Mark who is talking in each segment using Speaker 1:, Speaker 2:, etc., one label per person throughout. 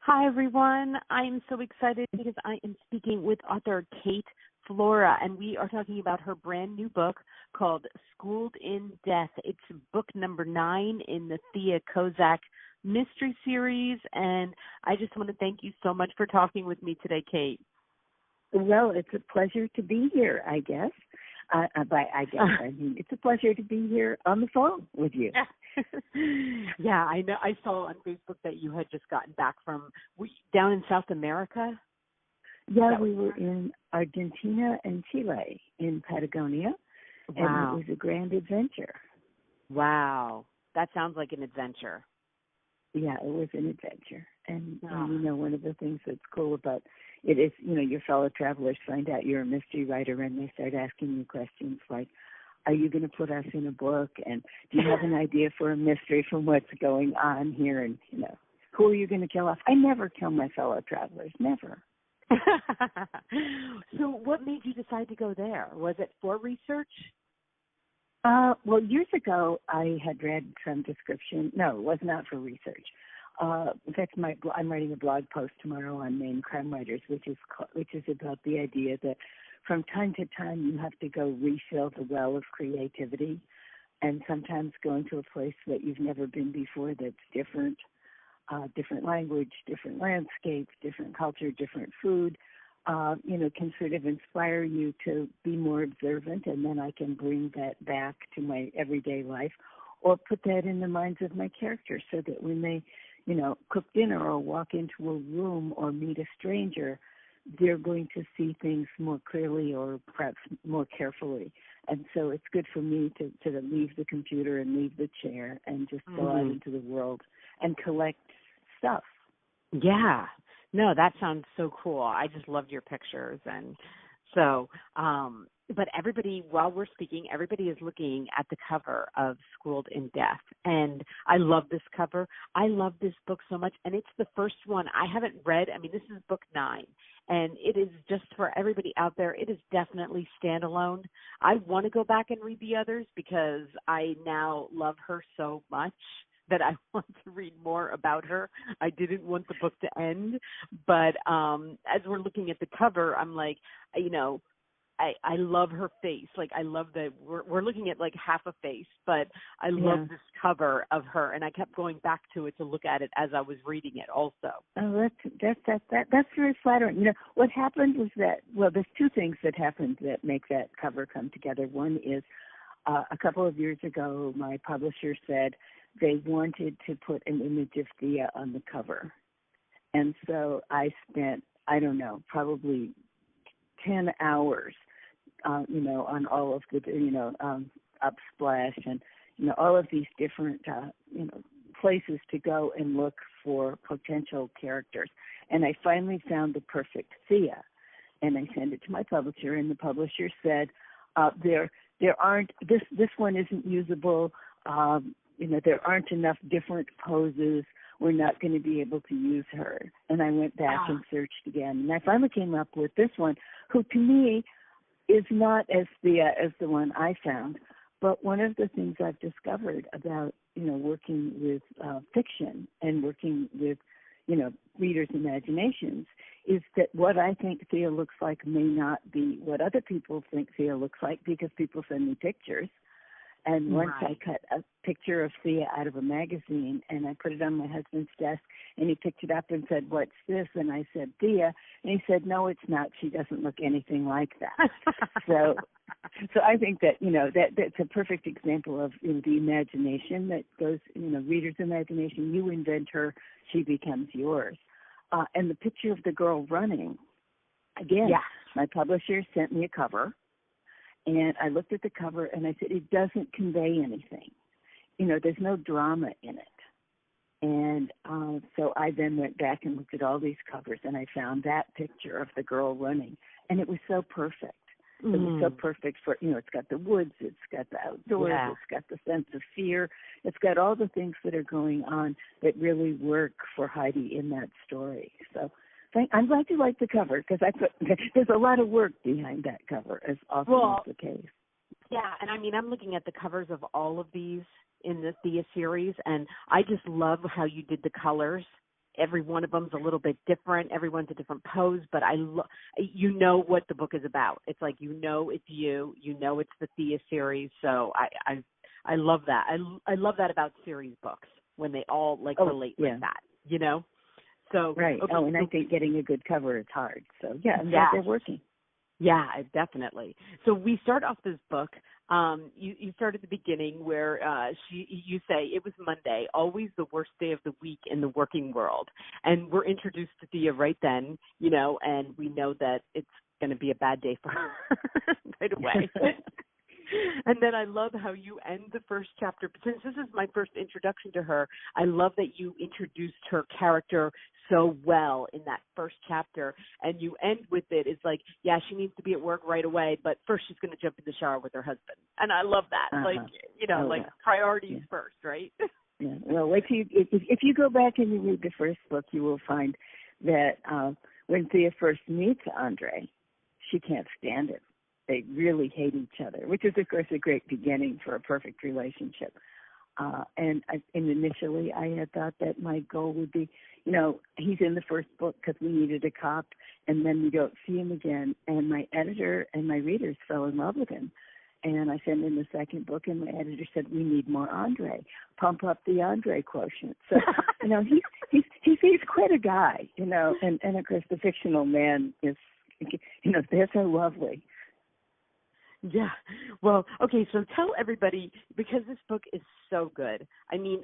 Speaker 1: Hi, everyone. I'm so excited because I am speaking with author Kate Flora, and we are talking about her brand new book called Schooled in Death. It's book number 9 in the Thea Kozak mystery series, and I just want to thank you so much for talking with me today, Kate.
Speaker 2: Well, it's a pleasure to be here, I guess. I mean, it's a pleasure to be here on the phone with you.
Speaker 1: Yeah, I know. I saw on Facebook that you had just gotten back from down in South America.
Speaker 2: Yeah, we were in Argentina and Chile in Patagonia,
Speaker 1: Wow.
Speaker 2: And it was a grand adventure.
Speaker 1: Wow, that sounds like an adventure.
Speaker 2: Yeah, it was an adventure. And one of the things that's cool about it is, your fellow travelers find out you're a mystery writer and they start asking you questions like, are you going to put us in a book? And do you have an idea for a mystery from what's going on here? And, who are you going to kill off? I never kill my fellow travelers, never.
Speaker 1: So what made you decide to go there? Was it for research?
Speaker 2: Well, years ago, I had read some description. No, it was not for research. In fact, I'm writing a blog post tomorrow on Maine crime writers, which is about the idea that from time to time you have to go refill the well of creativity, and sometimes go into a place that you've never been before that's different, different language, different landscape, different culture, different food. Can sort of inspire you to be more observant, and then I can bring that back to my everyday life or put that in the minds of my characters so that when they, cook dinner or walk into a room or meet a stranger, they're going to see things more clearly or perhaps more carefully. And so it's good for me to sort of leave the computer and leave the chair and just go out into the world and collect stuff.
Speaker 1: Yeah. No, that sounds so cool. I just loved your pictures. And so, but everybody, while we're speaking, everybody is looking at the cover of Schooled in Death. And I love this cover. I love this book so much. And it's the first one I haven't read. I mean, this is book 9. And it is just for everybody out there. It is definitely standalone. I want to go back and read the others because I now love her so much that I want to read more about her. I didn't want the book to end, but as we're looking at the cover, I'm like, I love her face. Like, I love that we're looking at like half a face, but I love this cover of her, and I kept going back to it to look at it as I was reading it also.
Speaker 2: Oh, that's very flattering. What happened was that, there's two things that happened that make that cover come together. One is a couple of years ago, my publisher said they wanted to put an image of Thea on the cover. And so I spent, probably 10 hours, on all of the, Upsplash and, all of these different, places to go and look for potential characters. And I finally found the perfect Thea. And I sent it to my publisher, and the publisher said, there aren't, this one isn't usable. There aren't enough different poses. We're not going to be able to use her. And I went back and searched again. And I finally came up with this one, who to me is not as the one I found. But one of the things I've discovered about, working with fiction and working with, readers' imaginations is that what I think Thea looks like may not be what other people think Thea looks like, because people send me pictures. And once I cut a picture of Thea out of a magazine and I put it on my husband's desk, and he picked it up and said, "What's this?" And I said, "Thea." And he said, "No, it's not. She doesn't look anything like that." So I think that, that's a perfect example of the imagination that goes, reader's imagination. You invent her, she becomes yours. And the picture of the girl running, again, my publisher sent me a cover. And I looked at the cover and I said, it doesn't convey anything. There's no drama in it. And so I then went back and looked at all these covers, and I found that picture of the girl running. And it was so perfect. It was so perfect for, it's got the woods, it's got the outdoors, it's got the sense of fear. It's got all the things that are going on that really work for Heidi in that story. So I'm glad you like the cover, because there's a lot of work behind that cover, as often is the case.
Speaker 1: Yeah, and I mean, I'm looking at the covers of all of these in the Thea series, and I just love how you did the colors every one of them's a little bit different. Everyone's a different pose, but you know what the book is about. It's like, you know, it's you know, it's the Thea series. So I love that. I love that about series books when they all like relate like that, you know? So,
Speaker 2: right.
Speaker 1: Okay,
Speaker 2: and I think getting a good cover is hard. So yeah, I'm glad they're working.
Speaker 1: Yeah, definitely. So we start off this book. You start at the beginning where you say it was Monday, always the worst day of the week in the working world, and we're introduced to Thea right then, you know, and we know that it's going to be a bad day for her right away. And then I love how you end the first chapter. Since this is my first introduction to her, I love that you introduced her character so well in that first chapter. And you end with it. It's like, yeah, she needs to be at work right away, but first she's going to jump in the shower with her husband. And I love that. Like, you know, priorities first, right?
Speaker 2: Yeah. Well, if you go back and you read the first book, you will find that when Thea first meets Andre, she can't stand it. They really hate each other, which is, of course, a great beginning for a perfect relationship. And initially, I had thought that my goal would be, you know, he's in the first book because we needed a cop, and then we don't see him again. And my editor and my readers fell in love with him. And I sent in the second book, and my editor said, we need more Andre. Pump up the Andre quotient. So, you know, he's quite a guy, you know, and of course, the fictional man is, you know, they're so lovely.
Speaker 1: Yeah. Well, okay, so tell everybody, because this book is so good. I mean,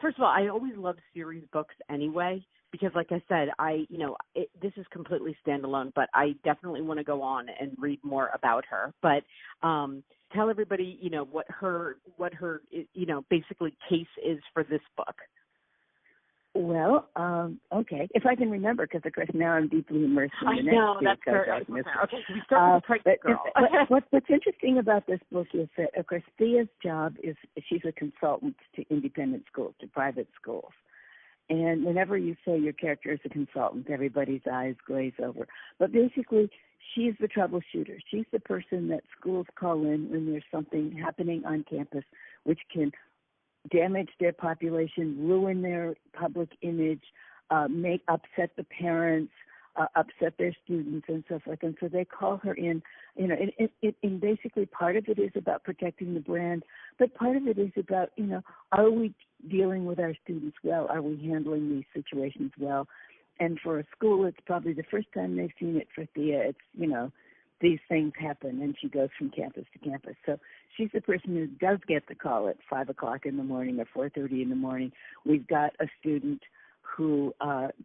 Speaker 1: first of all, I always love series books anyway, because like I said, this is completely standalone, but I definitely want to go on and read more about her. But tell everybody, you know, what her, you know, basically case is for this book.
Speaker 2: Well, okay, if I can remember, because of course now I'm deeply immersed in the next.
Speaker 1: I know, that's fair. Okay, so we start with the pregnant girl.
Speaker 2: What's interesting about this book is that, of course, Thea's job is she's a consultant to independent schools, to private schools. And whenever you say your character is a consultant, everybody's eyes glaze over. But basically, she's the troubleshooter. She's the person that schools call in when there's something happening on campus which can damage their population, ruin their public image, upset the parents, upset their students, and so forth. And so they call her in. You know, and basically part of it is about protecting the brand, but part of it is about, you know, are we dealing with our students well? Are we handling these situations well? And for a school, it's probably the first time they've seen it. For Thea, it's, you know, these things happen, and she goes from campus to campus. So she's the person who does get the call at 5 o'clock in the morning or 4:30 in the morning. We've got a student who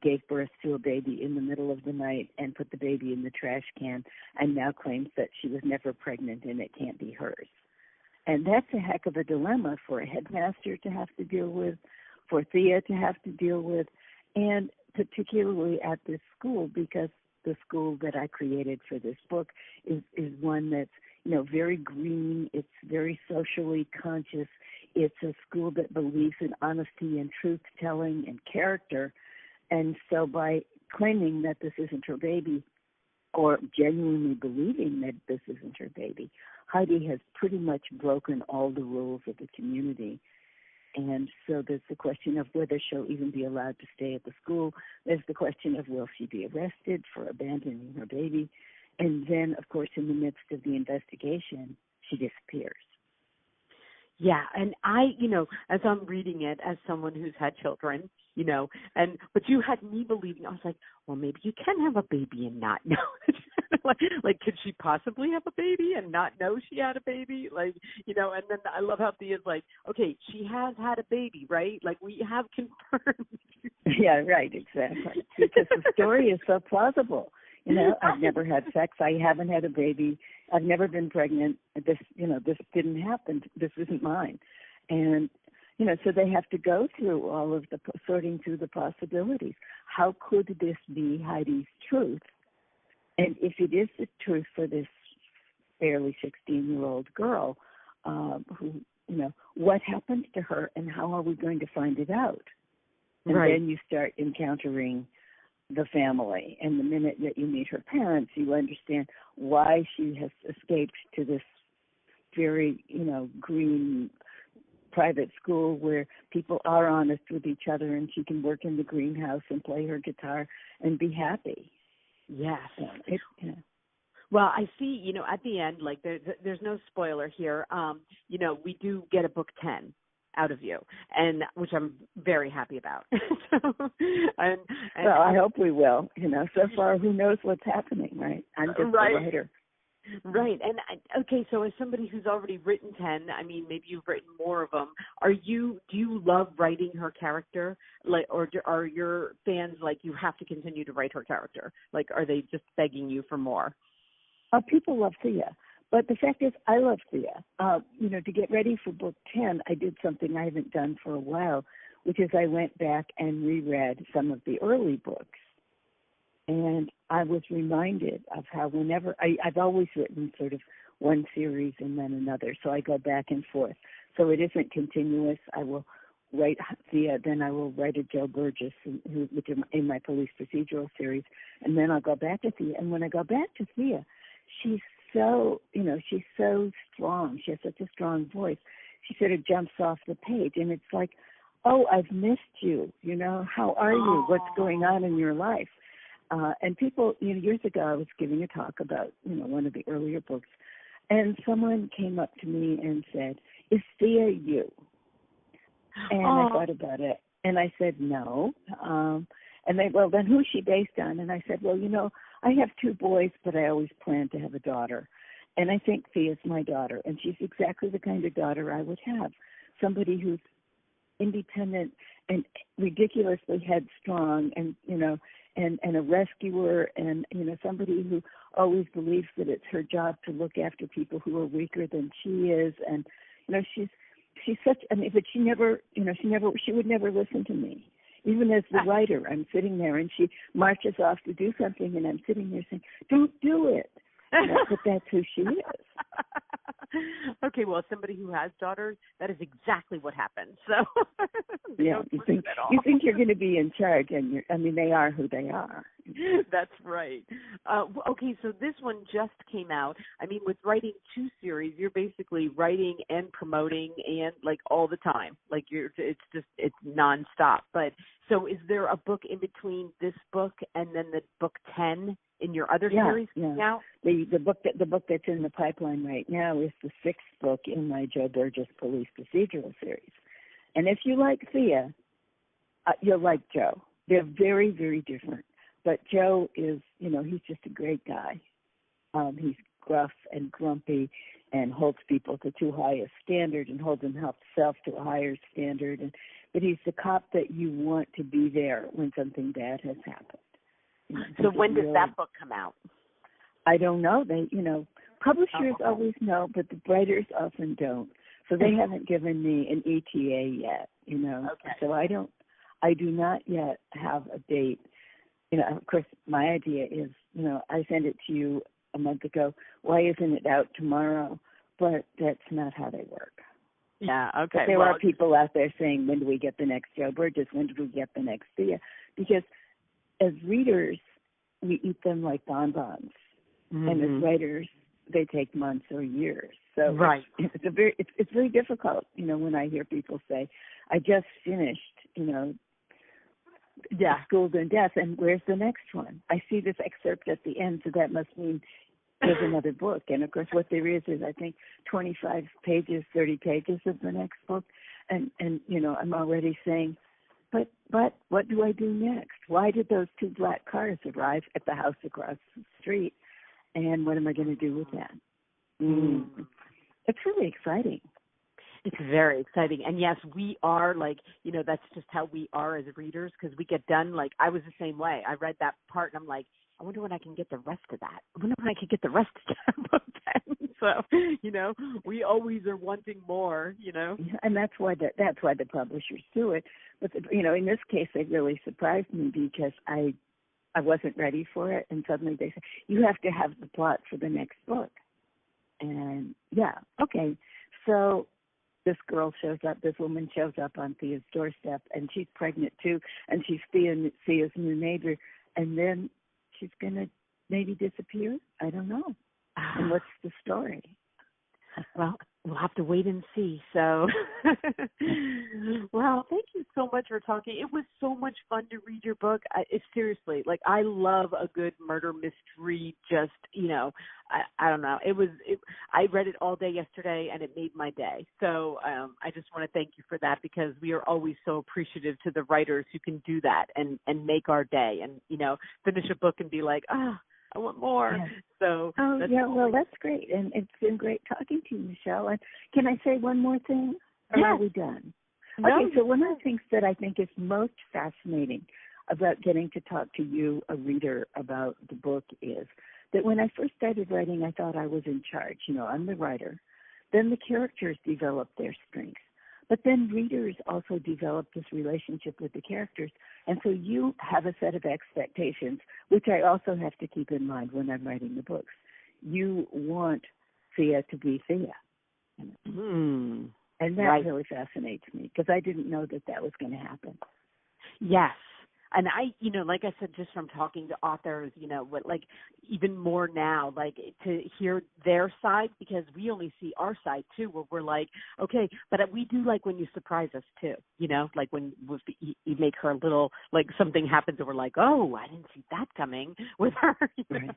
Speaker 2: gave birth to a baby in the middle of the night and put the baby in the trash can and now claims that she was never pregnant and it can't be hers. And that's a heck of a dilemma for a headmaster to have to deal with, for Thea to have to deal with, and particularly at this school, because the school that I created for this book is one that's, you know, very green. It's very socially conscious. It's a school that believes in honesty and truth-telling and character. And so by claiming that this isn't her baby, or genuinely believing that this isn't her baby, Heidi has pretty much broken all the rules of the community. And so there's the question of whether she'll even be allowed to stay at the school. There's the question of, will she be arrested for abandoning her baby? And then, of course, in the midst of the investigation, she disappears.
Speaker 1: Yeah, and I, you know, as I'm reading it, as someone who's had children, you know, but you had me believing, I was like, well, maybe you can have a baby and not know. like, could she possibly have a baby and not know she had a baby? Like, you know, and then I love how Thea's like, okay, she has had a baby, right? Like, we have confirmed.
Speaker 2: Yeah, right, exactly. Because the story is so plausible. You know, I've never had sex. I haven't had a baby. I've never been pregnant. This didn't happen. This isn't mine. And, you know, so they have to go through all of the sorting through the possibilities. How could this be Heidi's truth? And if it is the truth for this barely 16-year-old girl, who, you know, what happened to her and how are we going to find it out? And then you start encountering the family. And the minute that you meet her parents, you understand why she has escaped to this very, you know, green private school where people are honest with each other, and she can work in the greenhouse and play her guitar and be happy.
Speaker 1: Yes.
Speaker 2: Yeah.
Speaker 1: Well, I see, at the end, like there's no spoiler here. We do get a book 10 out of you, and which I'm very happy about.
Speaker 2: Well, I hope we will. So far, who knows what's happening, right? I'm just a writer.
Speaker 1: Right. And okay, so as somebody who's already written 10, I mean, maybe you've written more of them. Do you love writing her character? Like, or are your fans like, you have to continue to write her character? Like, are they just begging you for more?
Speaker 2: People love Thea. But the fact is, I love Thea. To get ready for book 10, I did something I haven't done for a while, which is I went back and reread some of the early books. And I was reminded of how I've always written sort of one series and then another, so I go back and forth. So it isn't continuous. I will write Thea, then I will write a Joe Burgess, which is in my police procedural series, and then I'll go back to Thea. And when I go back to Thea, she's so strong. She has such a strong voice. She sort of jumps off the page, and it's like, oh, I've missed you. How are you? What's going on in your life? And people, years ago, I was giving a talk about, one of the earlier books, and someone came up to me and said, "Is Thea you?" And I thought about it, and I said, no. And they, well, then who's she based on? And I said, well, I have 2 boys, but I always planned to have a daughter. And I think Thea's my daughter, and she's exactly the kind of daughter I would have, somebody who's independent and ridiculously headstrong and, and a rescuer and, somebody who always believes that it's her job to look after people who are weaker than she is. And, she's such, but she would never listen to me. Even as the writer, I'm sitting there and she marches off to do something and I'm sitting there saying, don't do it. But that's who she is.
Speaker 1: Okay, well, as somebody who has daughters, that is exactly what happens. So
Speaker 2: yeah, you think you're going to be in charge, and they are who they are.
Speaker 1: That's right. Okay, so this one just came out. With writing 2 series, you're basically writing and promoting and like all the time. Like it's nonstop. But so is there a book in between this book and then the book 10 in your other series now?
Speaker 2: The book that's in the pipeline right now is the 6th book in my Joe Burgess police procedural series. And if you like Thea, you'll like Joe. They're very, very different. But Joe is, he's just a great guy. He's gruff and grumpy and holds people to too high a standard and holds himself to a higher standard. But he's the cop that you want to be there when something bad has happened.
Speaker 1: So when does that book come out?
Speaker 2: I don't know. They, publishers always know, but the writers often don't. So they haven't given me an ETA yet,
Speaker 1: Okay.
Speaker 2: So I do not yet have a date. Of course, my idea is, I sent it to you a month ago. Why isn't it out tomorrow? But that's not how they work.
Speaker 1: Yeah, okay.
Speaker 2: But there are people out there saying, when do we get the next Joe Burgess? When do we get the next Thea? Because as readers, we eat them like bonbons. Mm-hmm. And as writers, they take months or years. So
Speaker 1: right.
Speaker 2: It's very difficult, when I hear people say, I just finished, Schooled in Death, and where's the next one? I see this excerpt at the end, so that must mean there's another book. And, of course, what there is I think, 25 pages, 30 pages of the next book. And I'm already saying, but what do I do next? Why did those 2 black cars arrive at the house across the street? And what am I going to do with that? It's really exciting.
Speaker 1: It's very exciting. And yes, we are that's just how we are as readers, because we get done. I was the same way. I read that part and I'm like, I wonder when I can get the rest of that. I wonder when I can get the rest of book 10. So, we always are wanting more,
Speaker 2: And that's why the publishers do it. But, in this case, it really surprised me because I wasn't ready for it. And suddenly they said, you have to have the plot for the next book. And, okay. So this woman shows up on Thea's doorstep, and she's pregnant too, and she's Thea's new neighbor, and then she's going to maybe disappear? I don't know. And what's the story?
Speaker 1: Well, we'll have to wait and see. So, well, thank you so much for talking. It was so much fun to read your book. Seriously, like, I love a good murder mystery. Just, I don't know. I read it all day yesterday, and it made my day. So I just want to thank you for that, because we are always so appreciative to the writers who can do that and make our day and, finish a book and be like, I want more.
Speaker 2: Yeah.
Speaker 1: So
Speaker 2: well, that's great, and it's been great talking to you, Michelle. And can I say one more thing, or
Speaker 1: yes.
Speaker 2: are we done?
Speaker 1: No,
Speaker 2: okay, so one of the things that I think is most fascinating about getting to talk to you, a reader, about the book is that when I first started writing, I thought I was in charge. I'm the writer. Then the characters developed their strengths. But then readers also develop this relationship with the characters. And so you have a set of expectations, which I also have to keep in mind when I'm writing the books. You want Thea to be Thea. And that really fascinates me, because I didn't know that was going to happen.
Speaker 1: Yes. And I, like I said, just from talking to authors, even more now, like, to hear their side, because we only see our side too, where we're like, okay, but we do like when you surprise us too, like when you make her a little, like, something happens and we're like, oh, I didn't see that coming with her.
Speaker 2: Right.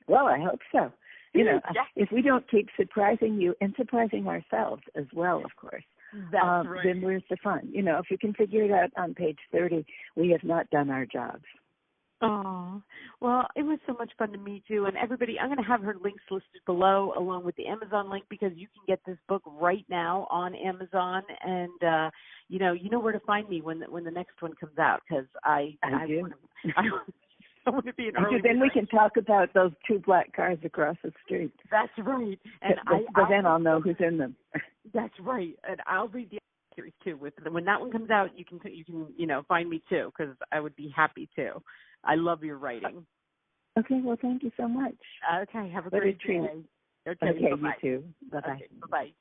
Speaker 2: Well, I hope so. If we don't keep surprising you and surprising ourselves as well, of course.
Speaker 1: That's right.
Speaker 2: Then where's the fun? If you can figure it out on page 30, we have not done our jobs.
Speaker 1: Oh, well, it was so much fun to meet you. And everybody, I'm going to have her links listed below, along with the Amazon link, because you can get this book right now on Amazon. And, you know where to find me when the next one comes out, because I
Speaker 2: do.
Speaker 1: I want to be an early.
Speaker 2: Then we can talk about those two black cars across the street.
Speaker 1: That's right. And
Speaker 2: but then I'll know who's in them.
Speaker 1: That's right. And I'll read the series too. When that one comes out, you can find me too, because I would be happy to. I love your writing.
Speaker 2: Okay. Well, thank you so much.
Speaker 1: Okay. Have a great day.
Speaker 2: Okay.
Speaker 1: Bye-bye.
Speaker 2: You too. Bye bye.
Speaker 1: Okay, bye-bye.